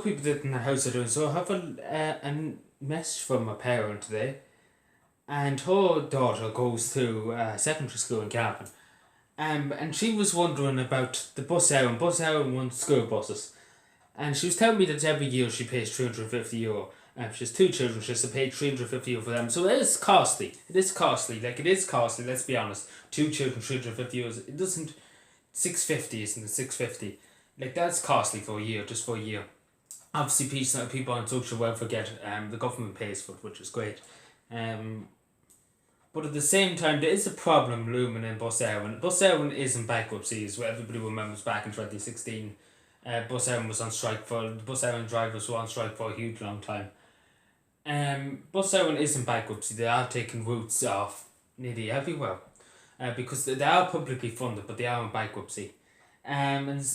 People that in the house are doing so. I have a message from a parent today, and her daughter goes to secondary school in Cavan. And she was wondering about the bus hour. Bus hour wants school buses, and she was telling me that every year she pays €350. She has two children. She has to pay €350 for them. So it is costly. It is costly. Like it is costly. Let's be honest. Two children, €350. It doesn't. 650 isn't it? 650. Like that's costly for a year, just for a year. Obviously people on social welfare get the government pays for it, which is great. Um, but at the same time, there is a problem looming in Bus Éireann. Bus Éireann is in bankruptcy, as everybody remembers back in 2016. Bus Éireann was on strike for the Bus Éireann drivers were on strike for a huge long time. Bus Éireann is in bankruptcy. They are taking routes off nearly everywhere, because they are publicly funded, but they are in bankruptcy. And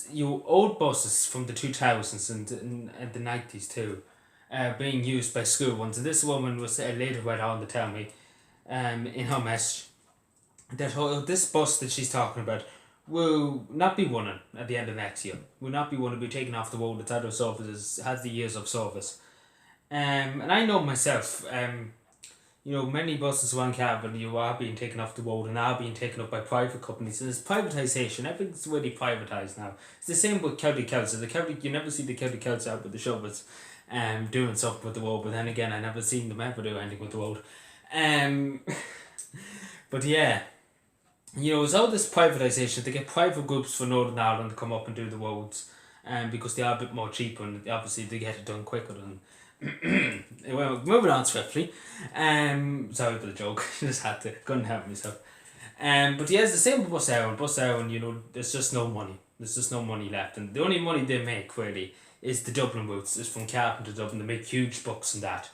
old buses from the 2000s and the 90s too, being used by school ones. And this woman was later went on to tell me, in her message, that this bus that she's talking about will not be running at the end of next year. Will not be running, be taken off the road. It's out of service, has the years of service. And I know myself, many buses around Cavan, are being taken off the road and are being taken up by private companies. And it's privatisation. Everything's really privatised now. It's the same with County Council. You never see the County Council out with the shovels doing something with the road. But then again, I never seen them ever do anything with the road. But yeah, it's all this privatisation. They get private groups for Northern Ireland to come up and do the roads, because they are a bit more cheaper and obviously they get it done quicker than. Well, moving on swiftly. Sorry for the joke. Couldn't help myself. But yeah, it's the same with Bus Éireann. Bus Éireann, there's just no money. There's just no money left, and the only money they make really is the Dublin routes. It's from Cavan to Dublin. They make huge bucks in that.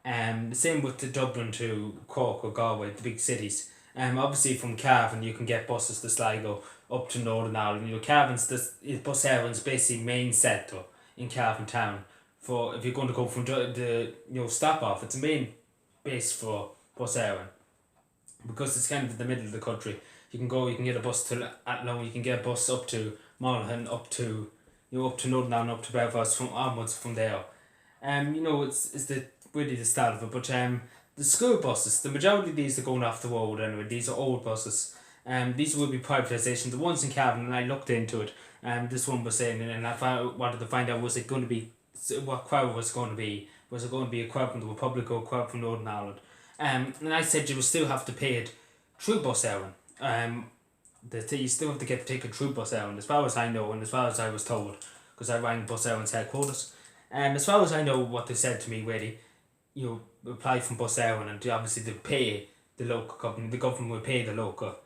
The same with the Dublin to Cork or Galway, the big cities. Obviously from Cavan you can get buses to Sligo up to Northern Ireland. Cavan's Bus Éireann's basically main centre in Cavan town. For if you're going to go from the stop off, it's a main base for Bus Éireann, because it's kind of in the middle of the country. You can get a bus to Athlone, you can get a bus up to Monaghan, up to Northern Ireland, up to Belfast from onwards from there. It's really the start of it. But the school buses, the majority of these are going off the road anyway. These are old buses. These will be privatisation. The ones in Cavan, and I looked into it. This one was saying, and wanted to find out, was it going to be, what crowd was going to be? Was it going to be a crowd from the Republic or a crowd from Northern Ireland? And I said you will still have to pay it through Bus Éireann. You still have to get the ticket through Bus Éireann, as far as I know, and as far as I was told, because I rang Bus Éireann's headquarters. As far as I know, what they said to me really, you apply from Bus Éireann, and obviously they pay the local company. The government will pay the local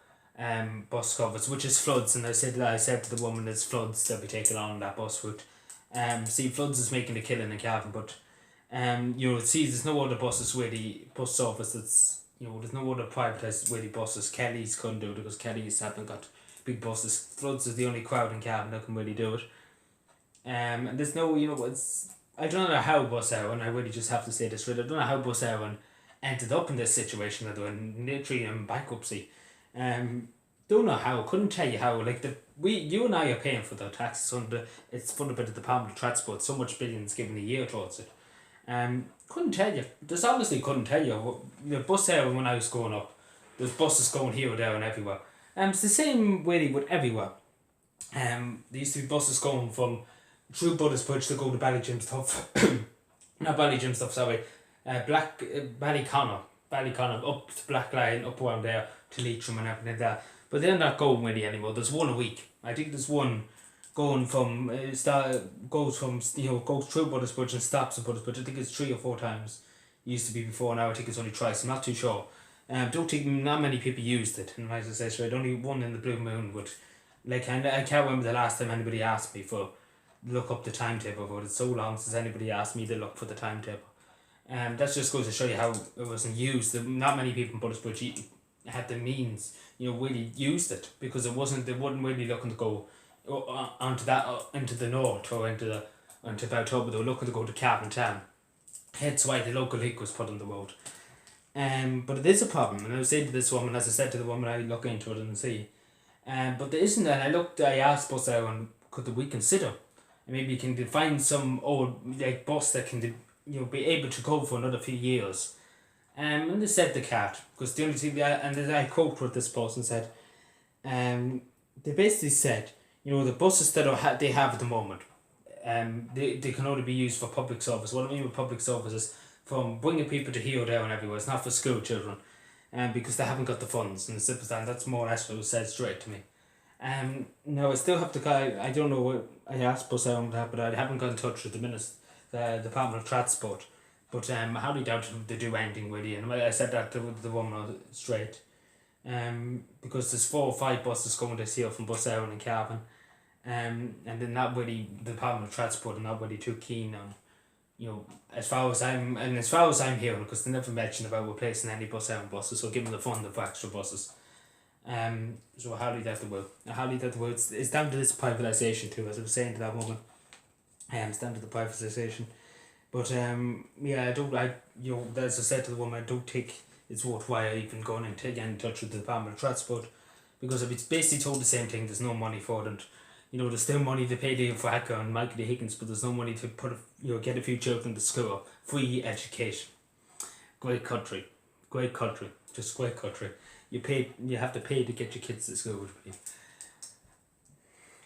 bus covers, which is floods. And I said to the woman, it's floods they'll be taking on that bus route. Floods is making a killing in Cavan, but there's no other buses really, bus service that's, there's no other privatised really buses. Kelly's couldn't do it because Kelly's haven't got big buses. Floods is the only crowd in Cavan that can really do it. And there's no, I don't know how Bus Éireann, I really just have to say this right, I don't know how Bus Éireann ended up in this situation that they're literally in bankruptcy. Don't know how, couldn't tell you how. Like you and I are paying for the taxes it's funded by the Department of Transport, so much billions given a year towards it. Couldn't tell you. Just honestly couldn't tell you. The Bus Éireann when I was growing up, there's buses going here or there and everywhere. It's the same way with everywhere. There used to be buses going from through Buttersbridge to go to Ballyjimstuff. Not Ballyjimstuff, sorry. Ballyconnor up to Blackline, up around there to Leitrim and everything like that. But they're not going really anymore. There's one a week. I think there's one going from goes through Buttersbridge and stops at Buttersbridge. I think it's 3 or 4 times. It used to be before, now I think it's only twice. I'm not too sure. Don't think not many people used it. And as I say straight, only one in the Blue Moon. But I can't remember the last time anybody asked me for look up the timetable. But it's so long since anybody asked me to look for the timetable. That just goes to show you how it wasn't used. Not many people in Buttersbridge had the means, really used it, because they weren't really looking to go onto that into the north or into Baltobin. They were looking to go to Cavan town. Hence why the local league was put on the road. But it is a problem, and I was saying to this woman, as I said to the woman, I look into it and see. But there isn't, and I asked Bus Éireann, could we consider and maybe you can find some old like bus that can be able to go for another few years. And they said they can't, because the only thing and I quote what this person said. They basically said, the buses that they have at the moment, they can only be used for public service. What I mean with public service is from bringing people to here, there, and everywhere. It's not for school children, because they haven't got the funds. And that's more or less what was said straight to me. No, I still have to. I don't know what I asked Bus Ireland that, but I haven't got in touch with the Department of Transport. But I highly doubt they do anything with you. And I said that to the woman straight. Because there's 4 or 5 buses going this year from Bus Ireland and Cavan. And they're not really, the Department of Transport are not really too keen on, as far as I'm hearing, because they never mentioned about replacing any Bus Ireland buses or giving the funding for extra buses. So I highly doubt they will. It's down to this privatisation too, as I was saying to that woman. It's down to the privatisation. But as I said to the woman, I don't think it's worthwhile even going and getting in touch with the Department of Transport, because I've basically told the same thing. There's no money for it. There's still money to pay Liam for Hacker and Michael Higgins, but there's no money to get a few children to school. Free education. Great country, just great country. You have to pay to get your kids to school.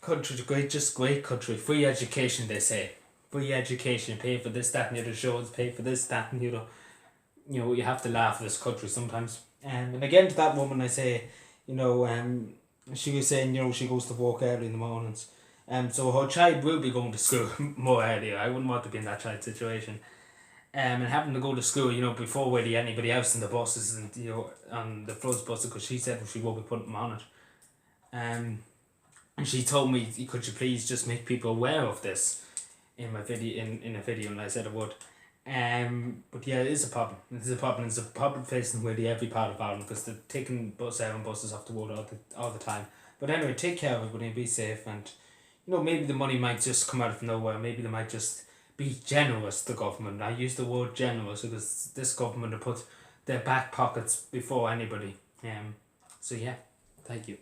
Great country. Free education, they say. Free education, pay for this, that, and the other shows, pay for this, that, and the other. You have to laugh at this country sometimes. And again, to that woman, I say, she was saying, she goes to work early in the mornings. So her child will be going to school more earlier. I wouldn't want to be in that child's situation. And having to go to school, before really anybody else in the buses and, on the Floods buses, because she said she won't be putting them on it. And she told me, could you please just make people aware of this in my video, in a video, and I said I would. But yeah, it is a problem. It's a problem facing really every part of Ireland, because they're taking Bus Ireland buses off the road all the time. But anyway, take care of everybody and be safe. And maybe the money might just come out of nowhere. Maybe they might just be generous, the government. I use the word generous because this government will put their back pockets before anybody. So yeah, thank you.